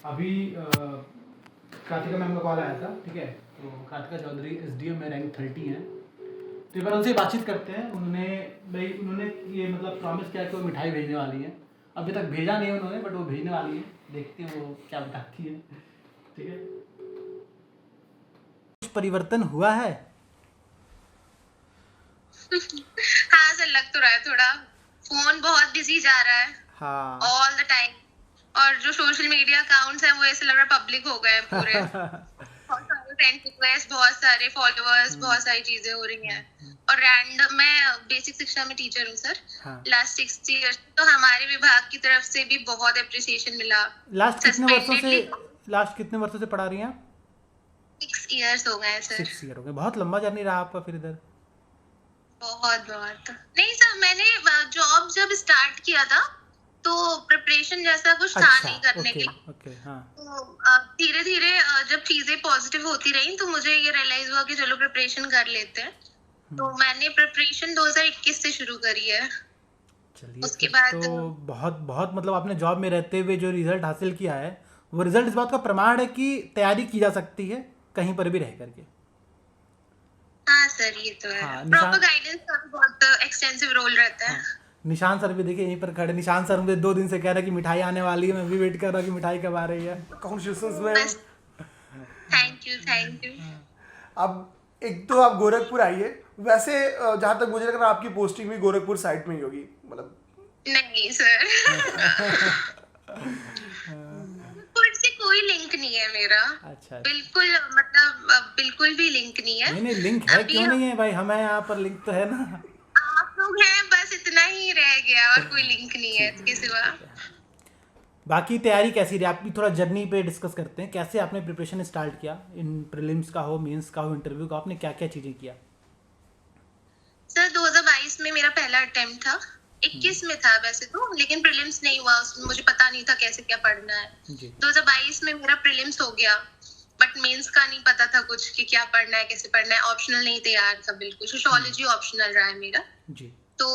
अभी कार्तिका मैम का कॉल आया था, ठीक है। तो कार्तिका चौधरी SDM में रैंक 30 हैं। तो एक बार उनसे बातचीत करते हैं। उन्होंने ये मतलब प्रॉमिस किया कि वो मिठाई भेजने वाली है। अभी तक भेजा नहीं है उन्होंने, बट वो भेजने वाली है। देखते हैं वो क्या बताती है, ठीक है। कुछ परिवर्तन हुआ है? हाँ सर, लग तो रहा है थोड़ा। फोन बहुत बिजी जा रहा है हाँ। All the time. और जो सोशल मीडिया अकाउंट्स हैं वो ऐसे लग रहा है पब्लिक हो गए हैं पूरे। बहुत सारे फ्रेंड रिक्वेस्ट, बहुत सारे फॉलोअर्स, बहुत सारी चीजें हो रही हैं। और रैंडम, मैं बेसिक शिक्षा में टीचर हूँ सर। हाँ। लास्ट 6 ईयर्स तो हमारे विभाग की तरफ से भी बहुत अप्रिसिएशन मिला। लास्ट सस्पेंडेडली कितने वर्षों से पढ़ा रही हैं आप? 6 ईयर्स हो गए सर। 6 ईयर हो गए, बहुत लंबा जर्नी रहा आपका फिर इधर। बहुत बहुत नहीं सर, मैंने जॉब जब स्टार्ट किया था तो प्रिपरेशन जैसा कुछ था अच्छा, नहीं करने ओके के। ओके, हाँ। तो धीरे धीरे जब चीजें पॉजिटिव होती रही तो मुझे ये रियलाइज हुआ कि चलो प्रिपरेशन कर लेते हैं। तो मैंने प्रिपरेशन 2021 से शुरू करी है। चलिए, उसके फिर तो बाद बहुत बहुत मतलब आपने जॉब में रहते हुए जो रिजल्ट हासिल किया है, वो रिजल्ट इस बात का प्रमाण है कि तैयारी की जा सकती है कहीं पर भी रह करके। हाँ सर, ये तो है। हाँ, प्रॉपर निशान। गाइडेंस का भी बहुत एक्सटेंसिव रोल रहता है। हाँ, निशान सर भी देखिए यहीं पर खड़े। निशान सर मुझे 2 दिन से कह रहे हैं कि मिठाई आने वाली है, मैं भी वेट कर रहा हूँ कि मिठाई कब आ रही है। Congratulations ma'am. बस, थैंक यू थैंक यू। अब एक तो आप गोरखपुर आइए। वैसे जहाँ तक मुझे लग रहा है आपकी पोस्टिंग भी गोरखपुर साइड में ही होगी, मतलब। नहीं सर, गोरखपुर से कोई लिंक नहीं है मेरा। अच्छा। बिल्कुल, मतलब बिल्कुल भी लिंक नहीं है। नहीं नहीं, लिंक है, अभी क्यों नहीं है भाई, हमें यहाँ पर लिंक तो है ना। आप लोग हैं, बस इतना ही रह गया और कोई लिंक नहीं है ठीक इसके है, सिवा। ठीक है। बाकी तैयारी कैसी रही आपकी? थोड़ा जर्नी पे डिस्कस करते हैं, कैसे आपने प्रिपरेशन स्टार्ट किया, इन प्रीलिम्स का हो, मेंस का हो, इंटरव्यू का, आपने क्या क्या चीज़ें किया? सर 2022 में मेरा पहला अटेम्प्ट था। 21 में था वैसे तो, लेकिन प्रीलिम्स नहीं हुआ उसमें। मुझे पता नहीं था कैसे क्या पढ़ना है। जी 2022 में मेरा प्रीलिम्स हो गया, बट मेंस का नहीं पता था कुछ कि क्या पढ़ना है, कैसे पढ़ना है। ऑप्शनल नहीं तैयार था बिल्कुल। सोशियोलॉजी ऑप्शनल रहा है मेरा। जी। तो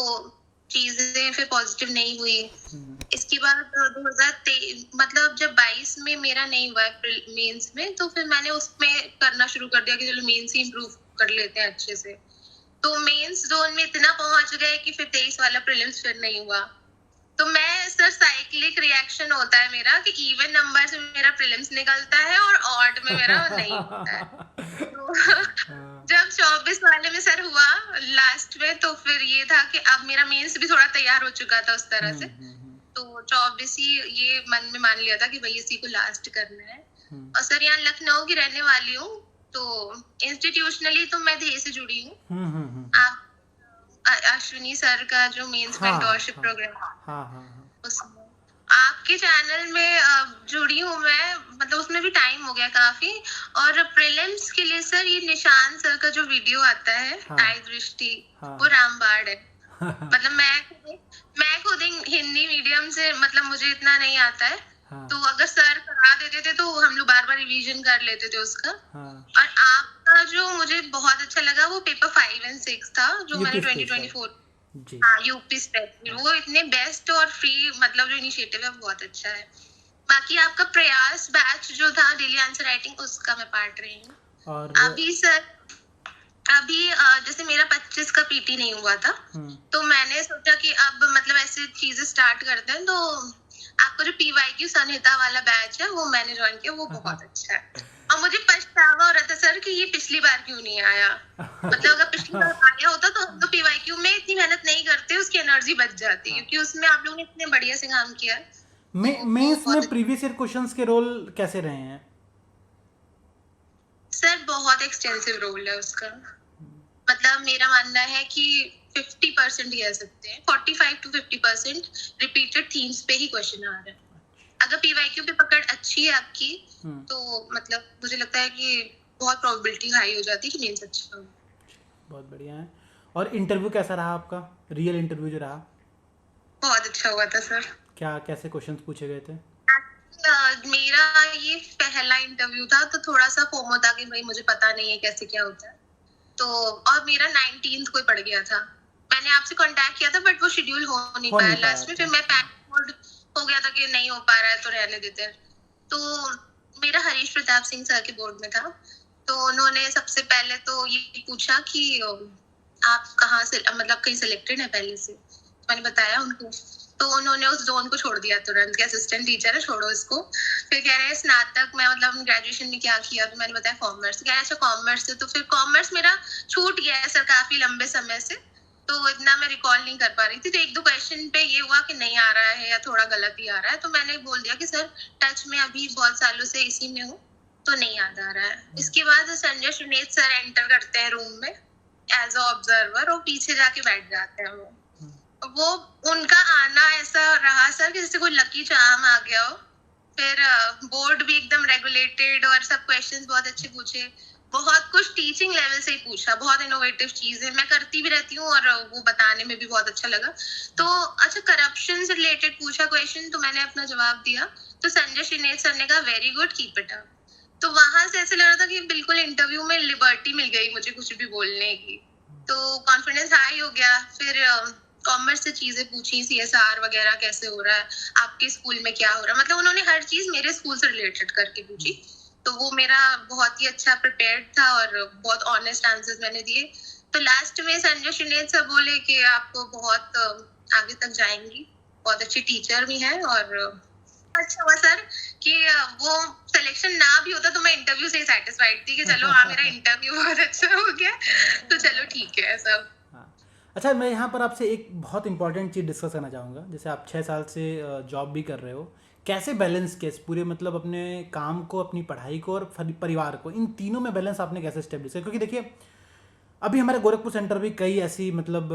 चीजें फिर पॉजिटिव नहीं हुई। हम्म, इसके बाद 2023 मतलब जब 22 में मेरा नहीं हुआ मेंस में, तो फिर मैंने उसमें करना शुरू कर दिया कि चलो मेंस ही इम्प्रूव कर लेते हैं अच्छे से। तो मेंस जोन में इतना पहुंच गए कि फिर 23 वाला प्रीलिम्स फिर नहीं हुआ। तो मैं सर, साइक्लिक रिएक्शन होता है मेरा कि इवन नंबर से मेरा प्रीलिम्स निकलता है और ऑड में मेरा नहीं होता है। तो जब 24 वाले में सर हुआ लास्ट में, तो फिर ये था कि अब मेरा मेंस भी थोड़ा तैयार हो चुका था उस तरह से। तो 24 ही ये मन में मान लिया था कि भाई इसी को लास्ट करना है। और सर यहाँ लखनऊ की रहने वाली हूँ, तो इंस्टीट्यूशनली तो मैं देह से जुड़ी हूँ। आप अश्विनी सर का जो मेंस हाँ मेंटोरशिप हाँ प्रोग्राम, हाँ हाँ उसमें आपके चैनल में जुड़ी हूँ मैं। मतलब उसमें भी टाइम हो गया काफी। और प्रीलिम्स के लिए सर ये निशान सर का जो वीडियो आता है, हाँ। आई दृष्टि, हाँ। वो रामबाण है। मतलब मैं खुद हिंदी मीडियम से, मतलब मुझे इतना नहीं आता है। हाँ। तो अगर सर करा देते थे तो हम लोग बार बार रिवीजन कर लेते थे उसका। हाँ। और आपका जो मुझे बहुत अच्छा लगा वो पेपर 5 और 6 था, जो मैंने यूपी स्टेट 2024। जी। हाँ, यूपी स्टेट, वो इतने बेस्ट और फ्री, मतलब जो इनिशिएटिव है बहुत अच्छा है। बाकी आपका प्रयास बैच जो था डेली आंसर राइटिंग, उसका मैं पार्ट रही हूँ। और अभी सर, अभी जैसे मेरा 25 का पीटी नहीं हुआ था, तो मैंने सोचा कि अब मतलब ऐसे चीजें स्टार्ट करते हैं। तो आपका जो PYQ संहिता वाला बैच है वो मैंने ज्वाइन किया, वो बहुत अच्छा है। और मुझे पछतावा हो रहा था सर कि ये पिछली बार क्यों नहीं आया। मतलब अगर पिछली बार आया होता तो हम तो PYQ में इतनी मेहनत नहीं करते, उसकी एनर्जी बच जाती, क्योंकि उसमें आप लोगों ने इतने बढ़िया से काम किया है। वो मेंस में बहुत प्रीवियस ईयर क्वेश्चंस के रोल कैसे रहे हैं? सर, बहुत एक्सटेंसिव रोल है उसका। मतलब मेरा मानना है कि 50% कह सकते हैं, 45 to 50% रिपीटेड थीम्स पे ही क्वेश्चन आ रहा है। अगर PYQ पे पकड़ अच्छी है आपकी, तो मतलब मुझे लगता है कि बहुत प्रोबेबिलिटी हाई हो जाती है कि मेंस अच्छा हो। बहुत बढ़िया है। और इंटरव्यू कैसा रहा आपका, रियल इंटरव्यू जो रहा? बहुत अच्छा हुआ था सर। क्या कैसे क्वेश्चंस पूछे गए थे? मेरा ये पहला इंटरव्यू था, तो थोड़ा सा फोमो था कि भाई मुझे पता नहीं है कैसे क्या होता है। तो और मेरा 19th को ही पड़ गया था। मैंने आपसे कांटेक्ट किया था, बट वो शेड्यूल हो नहीं पाया लास्ट में। फिर मैं पैनिक मोड हो गया था कि नहीं हो पा रहा है तो रहने देते हैं। तो मेरा हरीश प्रताप सिंह सर के बोर्ड में था। तो उन्होंने सबसे पहले तो ये पूछा कि आप कहाँ से, मतलब कहीं सिलेक्टेड है पहले से? तो मैंने बताया उनको। तो उन्होंने उस जोन को छोड़ दिया तुरंत कि असिस्टेंट टीचर है, छोड़ो इसको। फिर कह रहे हैं स्नातक में, मतलब ग्रेजुएशन में क्या किया? तो मैंने बताया कॉमर्स। कह रहे हैं अच्छा कॉमर्स से। तो फिर कॉमर्स मेरा छूट गया है सर काफी लंबे समय से, तो इतना मैं रिकॉल नहीं कर पा रही थी। तो एक दो क्वेश्चन पे ये हुआ कि नहीं आ रहा है या थोड़ा गलत ही आ रहा है, तो मैंने बोल दिया कि सर टच में अभी बहुत सालों से इसी में हूँ, तो नहीं याद आ रहा है। इसके बाद संजय सुनेत सर एंटर करते हैं रूम में एज अ ऑब्जर्वर, और पीछे जाके बैठ जाते हैं वो उनका आना ऐसा रहा सर कि जैसे कोई लकी चार्म आ गया हो। फिर बोर्ड भी एकदम रेगुलेटेड और सब क्वेश्चंस बहुत अच्छे पूछे, बहुत कुछ टीचिंग लेवल से ही पूछा, बहुत इनोवेटिव चीज है, मैं करती भी रहती हूँ और वो बताने में भी बहुत अच्छा लगा। तो अच्छा करप्शन से रिलेटेड पूछा क्वेश्चन, तो मैंने अपना जवाब दिया। तो संजय श्रीनेत सर ने कहा very good, keep it up. तो वहां से ऐसे लग रहा था कि बिल्कुल इंटरव्यू में लिबर्टी मिल गई मुझे कुछ भी बोलने की, तो कॉन्फिडेंस हाई हो गया। फिर कॉमर्स से चीजें पूछी, CSR वगैरह कैसे हो रहा है, आपके स्कूल में क्या हो रहा है, मतलब उन्होंने हर चीज मेरे स्कूल से रिलेटेड करके पूछी। तो वो मेरा बहुत ही अच्छा प्रिपेयर्ड था और बहुत ऑनेस्ट आंसर्स मैंने दिए। तो लास्ट में संजय श्रीनेत सर बोले कि आप बहुत आगे तक जाएंगी, बहुत अच्छी टीचर भी हैं। और अच्छा हुआ सर कि वो सिलेक्शन ना भी होता तो मैं इंटरव्यू से ही सेटिस्फाइड थी कि चलो हाँ मेरा इंटरव्यू बहुत अच्छा हो गया, तो चलो ठीक है सब। अच्छा, मैं यहाँ पर आपसे एक बहुत इंपॉर्टेंट चीज़ डिस्कस करना चाहूँगा। जैसे आप 6 साल से जॉब भी कर रहे हो, कैसे बैलेंस किया इस पूरे, मतलब अपने काम को, अपनी पढ़ाई को और परिवार को, इन तीनों में बैलेंस आपने कैसे स्टेब्लिश किया? क्योंकि देखिए अभी हमारे गोरखपुर सेंटर भी कई ऐसी मतलब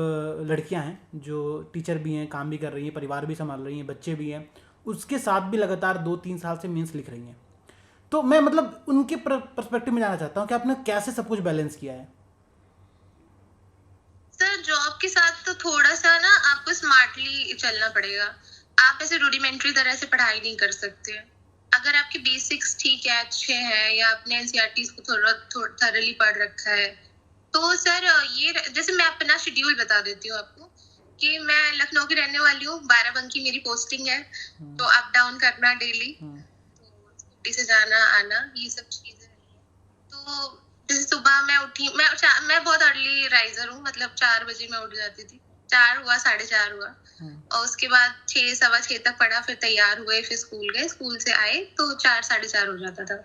लड़कियां हैं जो टीचर भी हैं, काम भी कर रही हैं, परिवार भी संभाल रही हैं, बच्चे भी हैं, उसके साथ भी लगातार 2-3 साल से मेंस लिख रही हैं। तो मैं मतलब उनके पर्सपेक्टिव में जाना चाहता हूँ कि आपने कैसे सब कुछ बैलेंस किया है? सर जॉब के साथ तो थोड़ा सा ना आपको स्मार्टली चलना पड़ेगा। आप ऐसे रूडिमेंट्री तरह से पढ़ाई नहीं कर सकते। अगर आपके बेसिक्स ठीक है, अच्छे हैं, या आपने NCERTs को थोड़ा थॉरली पढ़ रखा है, तो सर ये जैसे मैं अपना शेड्यूल बता देती हूँ आपको कि मैं लखनऊ की रहने वाली हूँ, 12 की मेरी पोस्टिंग है, तो अप डाउन करना डेली, तो स्कूटी से जाना आना, ये सब चीजें नहीं है। तो जैसे सुबह मैं उठी, मैं बहुत अर्ली राइजर हूँ, मतलब 4 बजे मैं उठ जाती थी। 4 हुआ, 4:30 हुआ, और उसके बाद 6, 6:15 तक पढ़ा, फिर तैयार हुए, फिर स्कूल गए, स्कूल से आए तो 4, 4:30 हो जाता था।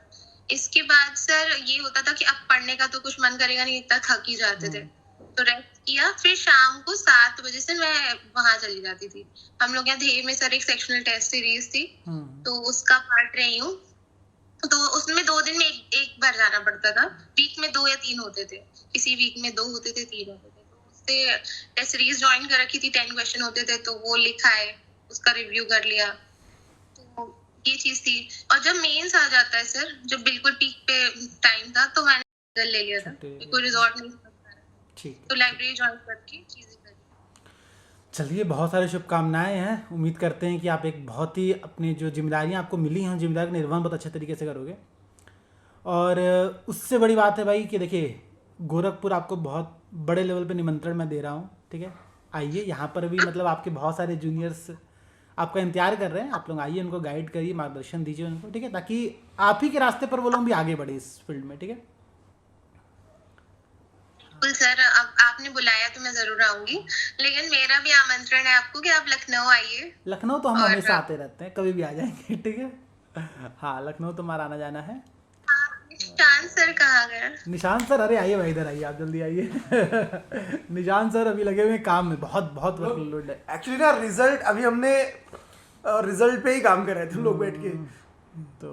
इसके बाद सर ये होता था कि अब पढ़ने का तो कुछ मन करेगा नहीं, इतना थक ही जाते थे, तो रेस्ट किया। फिर शाम को 7 बजे से मैं वहां चली जाती थी। हम लोग यहाँ धेर में सर एक सेक्शनल टेस्ट सीरीज थी, तो उसका पार्ट रही हूँ। तो उसमें 2 दिन में एक बार जाना पड़ता था, वीक में 2 या 3 होते थे, किसी वीक में 2 होते थे, 3 होते थे। तो उससे टेस्ट सीरीज ज्वाइन कर रखी थी, 10 क्वेश्चन होते थे, तो वो लिखा है, उसका रिव्यू कर लिया, तो ये चीज थी। और जब मेंस आ जाता है सर, जब बिल्कुल पीक पे टाइम था, तो मैंने ले लिया था, कोई रिजॉर्ट नहीं था, तो लाइब्रेरी ज्वाइन करके चीजें करी। चलिए, बहुत सारी शुभकामनाएं हैं। उम्मीद करते हैं कि आप एक बहुत ही अपनी जो जिम्मेदारियां आपको मिली हैं, जिम्मेदारी का निर्वहन बहुत अच्छे तरीके से करोगे। और उससे बड़ी बात है भाई कि देखिए गोरखपुर आपको बहुत बड़े लेवल पे निमंत्रण मैं दे रहा हूँ, ठीक है? आइए, यहाँ पर भी मतलब आपके बहुत सारे जूनियर्स आपका इंतजार कर रहे हैं। आप लोग आइए, उनको गाइड करिए, मार्गदर्शन दीजिए उनको, ठीक है? ताकि आप ही के रास्ते पर वो लोग भी आगे बढ़े इस फील्ड में, ठीक है? बिल्कुल सर, अब आपने बुलाया तो मैं जरूर आऊंगी, लेकिन मेरा भी आमंत्रण है आपको कि आप लखनऊ आइए। लखनऊ तो हम हमेशा आते रहते हैं, कभी भी आ जाएंगे, ठीक है? हाँ, लखनऊ तो हमारा आना जाना है। निशांत सर कहाँ गए? निशांत सर, अरे आइए भाई, इधर आइए, आप जल्दी आइए। निशांत सर अभी लगे हुए हैं काम में, बहुत बहुत वर्कलोड है एक्चुअली ना। रिजल्ट अभी हमने रिजल्ट पे ही काम कर रहे थे हम लोग बैठ के। तो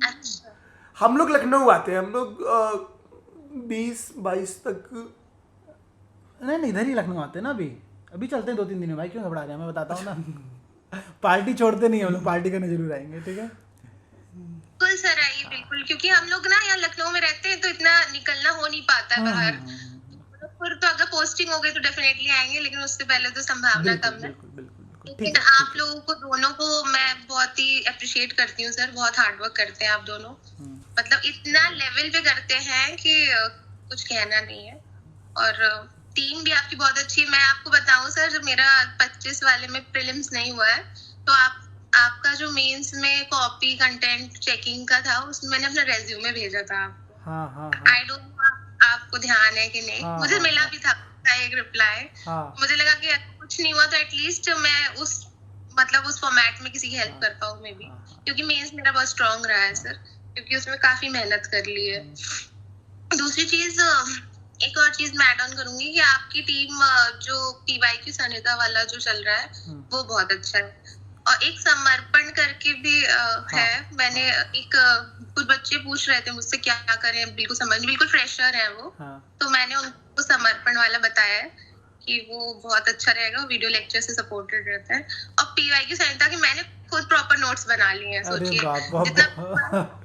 अच्छा, हम लोग लखनऊ आते हैं, हम लोग 20-22 तक। नहीं, इधर ही लखनऊ आते हैं ना। अभी चलते हैं 2-3 दिन में भाई, क्यों घबरा रहे हैं? मैं बताता हूँ ना। पार्टी छोड़ते नहीं हम लोग, पार्टी करने जरूर आएंगे, ठीक है? बिल्कुल सर आइए, बिल्कुल, क्योंकि हम लोग ना यहाँ लखनऊ में रहते हैं, तो इतना निकलना हो नहीं पाता है बाहर। गोरखपुर तो अगर पोस्टिंग हो गई तो डेफिनेटली आएंगे, लेकिन उससे पहले तो संभावना कम है। लेकिन आप लोगों को दोनों को मैं बहुत ही अप्रिशिएट करती हूँ सर, बहुत हार्ड वर्क करते हैं आप दोनों, मतलब इतना लेवल पे करते हैं कि कुछ कहना नहीं है। और टीम भी आपकी बहुत अच्छी है। मैं आपको बताऊं सर, जो मेरा 25 वाले में प्रीलिम्स नहीं हुआ है, तो आप आपका जो मेंस में कॉपी कंटेंट चेकिंग का था उसमें मैंने अपना रेज्यूमे भेजा था आपको। हाँ हाँ हाँ आई डोंट नो आपको ध्यान है कि नहीं। हाँ, मुझे हाँ, मिला हाँ। भी था एक रिप्लाई। हाँ मुझे लगा कि अगर कुछ नहीं हुआ तो एटलीस्ट मैं उस मतलब उस फॉर्मेट में किसी की हेल्प कर पाऊँ मे बी, क्योंकि मेंस मेरा बहुत स्ट्रांग रहा है सर, क्योंकि उसमें काफी मेहनत कर ली है। दूसरी चीज, एक और चीज मैं ऐड ऑन करूंगी कि आपकी टीम जो PYQ सनिता वाला जो चल रहा है वो बहुत अच्छा है। और एक समर्पण करके भी है। मैंने एक कुछ बच्चे पूछ रहे थे मुझसे क्या करें, बिल्कुल समझ, बिल्कुल फ्रेशर है वो, तो मैंने उनको समर्पण वाला बताया है कि वो बहुत अच्छा रहेगा, वीडियो लेक्चर से सपोर्टेड रहता है। और PYQ सनिता की मैंने खुद प्रॉपर नोट्स बना लिए हैं। अरे सोचिए बाप जितना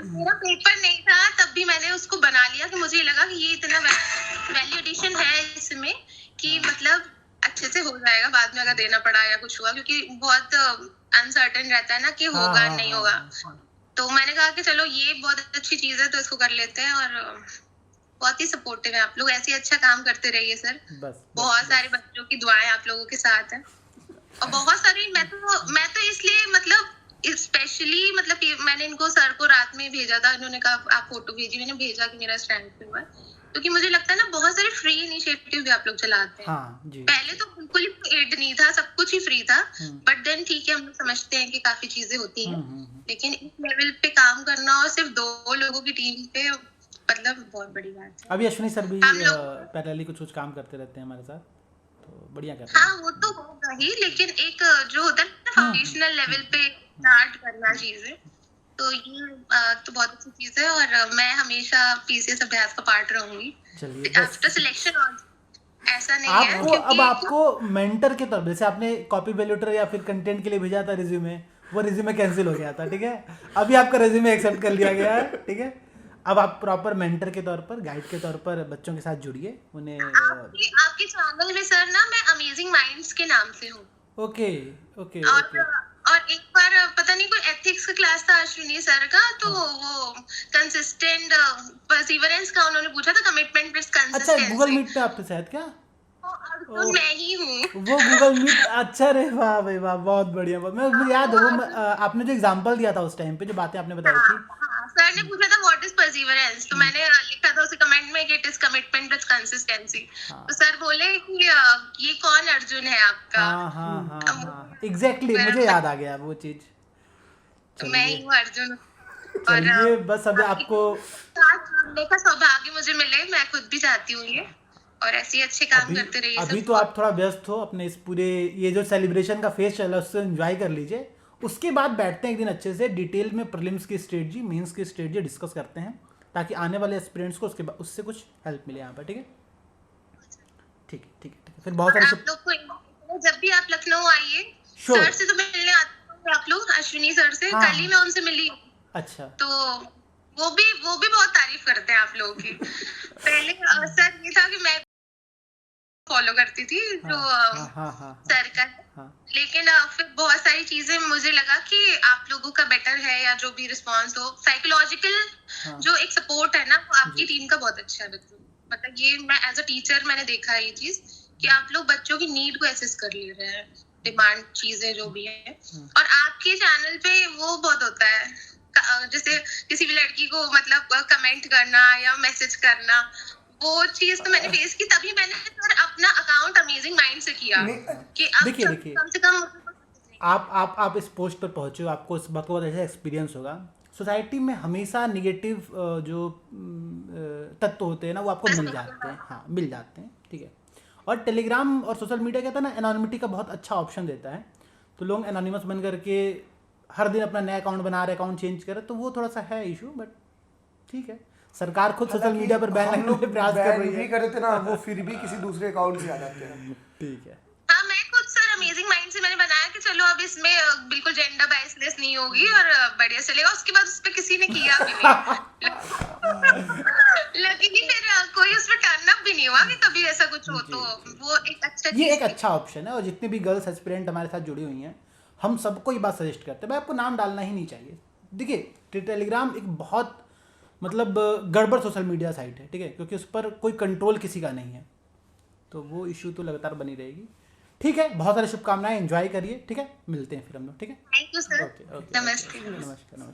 मेरा पेपर नहीं था तब भी मैंने उसको बना लिया कि मुझे लगा कि ये इतना वैल्यू एडिशन है इसमें कि मतलब अच्छे से हो जाएगा बाद में अगर देना पड़ा या कुछ हुआ, क्योंकि बहुत अनसर्टेन रहता है ना कि होगा नहीं होगा। तो मैंने कहा कि चलो ये बहुत अच्छी चीज है तो इसको कर लेते हैं। और बहुत ही सपोर्टिव है आप लोग, ऐसे अच्छा काम करते रहिए सर। बहुत सारे बच्चों की दुआएं आप लोगों के साथ है। और बहुत सारी मैं तो इसलिए मतलब स्पेशली मतलब कि मैंने इनको सर को रात में भेजा था, इन्होंने कहा आप फोटो भेजिए, मैंने भेजा कि मेरा स्टैंड पे हुआ है, क्योंकि मुझे लगता है ना बहुत सारे फ्री इनिशिएटिव भी आप लोग चलाते हैं। हाँ जी। पहले तो बिल्कुल ही एड नहीं था, सब कुछ ही फ्री था, बट देन ठीक है हम लोग समझते हैं कि काफी चीजें होती हैं, लेकिन इस लेवल पे काम करना और सिर्फ 2 लोगों की टीम पे मतलब बहुत बड़ी बात है। अभी अश्विनी सर भी पैरेलली कुछ काम करते रहते हैं हमारे साथ, तो बढ़िया कर रहे हैं। हाँ वो तो होगा ही, लेकिन एक जो होता है ना फाउंडेशनल लेवल पे स्टार्ट करना चीजें, तो ये तो बहुत अच्छी चीज है। और मैं हमेशा PCS अभ्यास का पार्ट रहूंगी आफ्टर सिलेक्शन। ऐसा नहीं है आपको अब आपको मेंटर के तौर पे, जैसे आपने कॉपी वैल्यूटर या फिर कंटेंट के लिए भेजा था रिज्यूमे, वो रिज्यूमे कैंसिल हो गया था, ठीक है, अभी आपका रिज्यूमे एक्सेप्ट कर लिया गया है, ठीक है। अब आप प्रॉपर मेंटर के तौर पर, गाइड के तौर पर बच्चों के साथ जुड़िए, उन्हें आपके चैनल में सर ना मैं अमेजिंग माइंड्स के नाम से हूँ। ओके ओके और एक बार पता नहीं कोई एथिक्स का क्लास था अश्विनी सर का, तो वो कंसिस्टेंट परसिवरेंस का उन्होंने पूछा था, कमिटमेंट विद कंसिस्टेंसी। अच्छा, गूगल मीट पे आपके साथ क्या? तो मैं ही हूँ वो गूगल मीट, अच्छा रे वाह भाई वाह, बहुत बढ़िया। मुझे याद है वो आपने जो एग्जांपल दिया था उस टाइम पे, जो बातें आपने बताई थी। सर ने पूछा था व्हाट इज परसिवरेंस, तो मैंने लिखा था उसे कमेंट में कि it is commitment with consistency. तो सर बोले कि ये कौन अर्जुन है आपका? हाँ एग्जैक्टली, मुझे याद आ गया वो चीज। मैं ही हूँ अर्जुन। चलिए बस अभी आपको साथ जुड़ने का सौभाग्य मुझे मिले, मैं खुद भी चाहती हूँ ये, और ऐसे ही अच्छे काम करते रहिए। अभी तो आप थोड़ा व्यस्त हो अपने इस पूरे ये जो सेलिब्रेशन का फेज चल रहा है उससे एंजॉय कर लीजिए, उसके बाद बैठते हैं एक दिन अच्छे से डिटेल में प्रीलिम्स की स्ट्रेटजी, मेंस की स्ट्रेटजी डिस्कस करते हैं, ताकि आने वाले एस्पिरेंट्स को उसके बाद उससे कुछ हेल्प मिले यहाँ पर, ठीक है। ठीक है फिर बहुत सारे आप लोग को जब भी आप लखनऊ आइए, सर से तो मिलने आते हैं आप लोग, अश्विनी सर से कल ही मैं उनसे मिली। अच्छा, तो वो भी बहुत तारीफ करते हैं आप लोगों की। पहले सर ये था कि मैं फॉलो करती थी जो सर का, लेकिन फिर बहुत सारी चीजें मुझे लगा कि आप लोगों का बेटर है, या जो भी रिस्पांस हो, साइकोलॉजिकल जो एक सपोर्ट है ना वो आपकी टीम का बहुत अच्छा है। मतलब ये मैं एज अ टीचर मैंने देखा है ये चीज कि आप लोग बच्चों की नीड को एसेस कर ले रहे हैं, डिमांड चीजें जो भी है। और आपके चैनल पे वो बहुत होता है, जैसे किसी भी लड़की को मतलब कमेंट करना या मैसेज करना, वो चीज तो मैंने फेस की, तभी मैंने सर अपना अकाउंट अमेजिंग माइंड से किया कि देखिए कम से कम आप इस पोस्ट पर पहुंचे हो, आपको इस बात का बहुत अच्छा एक्सपीरियंस होगा। सोसाइटी में हमेशा निगेटिव जो तत्व होते हैं ना वो आपको मिल जाते हैं, हाँ मिल जाते हैं, ठीक है। और टेलीग्राम और सोशल मीडिया कहता है ना एनोनिमिटी का बहुत अच्छा ऑप्शन देता है, तो लोग एनोनिमस बन करके हर दिन अपना नया अकाउंट बना रहे, अकाउंट चेंज करे, तो वो थोड़ा सा है इशू, बट ठीक है। सरकार खुद सोशल मीडिया पर बैन करने के प्रयास कर रही है, करते ना वो फिर भी किसी दूसरे अकाउंट से आ जाते हैं। ठीक है। हाँ मैं खुद सर अमेजिंग माइंड से मैंने बनाया कि चलो अब इसमें बिल्कुल जेंडर बायसनेस नहीं होगी और बढ़िया चलेगा। उसके बाद उस पर किसी ने किया भी नहीं लेकिन फिर कोई उस पर टर्न अप भी नहीं हुआ कि कभी ऐसा कुछ हो, तो वो एक अच्छा ये एक अच्छा ऑप्शन है। और जितने भी गर्ल्स एस्पिरेंट हमारे साथ जुड़ी हुई हैं, हम सबको ये बात सजेस्ट करते हैं, भाई आपको नाम डालना ही नहीं चाहिए। देखिए टेलीग्राम एक बहुत मतलब गड़बड़ सोशल मीडिया साइट है, ठीक है, क्योंकि उस पर कोई कंट्रोल किसी का नहीं है, तो वो इशू तो लगातार बनी रहेगी। ठीक है, बहुत सारी शुभकामनाएं, एंजॉय करिए, ठीक है, मिलते हैं फिर हम लोग, ठीक है, thank you sir, okay okay, नमस्ते। नमस्कार नमस्कार।